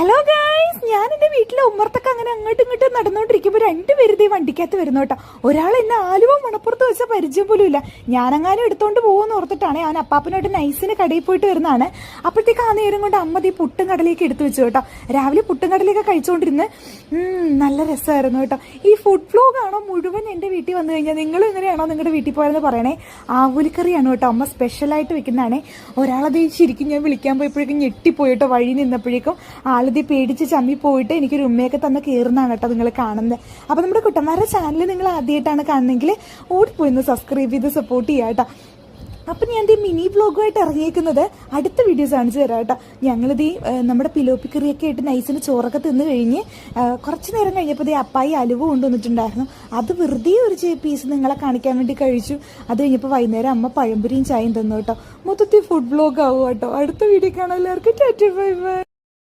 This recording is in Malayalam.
ഹലോ ഗായ്സ്, ഞാൻ എൻ്റെ വീട്ടിലെ ഉമ്മർത്തൊക്കെ അങ്ങനെ അങ്ങോട്ടും ഇങ്ങോട്ടും നടന്നുകൊണ്ടിരിക്കുമ്പോൾ രണ്ടുപേരും ഈ വണ്ടിക്കകത്ത് വരുന്നു കേട്ടോ. ഒരാൾ എന്നെ ആലുവ മണപ്പുറത്ത് വെച്ച പരിചയം പോലും ഇല്ല. ഞാനങ്ങാനും എടുത്തോണ്ട് പോകുമെന്ന് ഓർത്തിട്ടാണ് ഞാൻ അപ്പാപ്പനായിട്ട് നൈസിന് കടയിൽ പോയിട്ട് വരുന്നതാണ്. അപ്പോഴത്തേക്ക് ആ നേരം കൊണ്ട് അമ്മ ഈ പുട്ടും കടലേക്ക് എടുത്തു വെച്ചു കേട്ടോ. രാവിലെ പുട്ടും കടലേക്ക് കഴിച്ചുകൊണ്ടിരുന്ന് നല്ല രസമായിരുന്നു കേട്ടോ. ഈ ഫുഡ് വ്ലോഗാണോ മുഴുവൻ എൻ്റെ വീട്ടിൽ വന്നു കഴിഞ്ഞാൽ നിങ്ങളും എങ്ങനെയാണോ നിങ്ങളുടെ വീട്ടിൽ പോയെന്ന് പറയണേ. ആവൂലിക്കറിയാണ് കേട്ടോ അമ്മ സ്പെഷ്യലായിട്ട് വെക്കുന്നതാണേ. ഒരാളത് ശരിക്കും ഞാൻ വിളിക്കാൻ പോയപ്പോഴേക്കും ഞെട്ടിപ്പോയിട്ടോ. വഴി നിന്നപ്പോഴേക്കും ആളതി പേടിച്ച് ചമ്മി പോയിട്ട് എനിക്കൊരു ഉമ്മയൊക്കെ തന്നെ കയറുന്നതാണ് കേട്ടോ നിങ്ങൾ കാണുന്നത്. അപ്പോൾ നമ്മുടെ കുട്ടന്മാരുടെ ചാനൽ നിങ്ങൾ ആദ്യമായിട്ടാണ് കാണുന്നതെങ്കിൽ ഓടിപ്പോയിന്ന് സബ്സ്ക്രൈബ് ചെയ്ത് സപ്പോർട്ട് ചെയ്യാം കേട്ടോ. അപ്പം ഞാൻ ഈ മിനി വ്ലോഗുമായിട്ട് ഇറങ്ങിയേക്കുന്നത് അടുത്ത വീഡിയോസ് കാണിച്ചു തരാം കേട്ടോ. ഞങ്ങളിത് നമ്മുടെ പിലോപ്പിക്കറിയൊക്കെ ആയിട്ട് നൈസിന് ചോറൊക്കെ തിന്ന് കഴിഞ്ഞ് കുറച്ച് നേരം കഴിഞ്ഞപ്പോൾ അപ്പായി അലുവ കൊണ്ടുവന്നിട്ടുണ്ടായിരുന്നു. അത് വെറുതെ ഒരു പീസ് നിങ്ങളെ കാണിക്കാൻ വേണ്ടി കഴിച്ചു. അത് കഴിഞ്ഞപ്പോൾ വൈകുന്നേരം അമ്മ പഴംപൊരിയും ചായയും തന്നു കേട്ടോ. മൊത്തത്തിൽ ഫുഡ് വ്ലോഗ് ആവും കേട്ടോ. അടുത്ത വീഡിയോ കാണാൻ എല്ലാവർക്കും ടാറ്റ ബൈ ബൈ.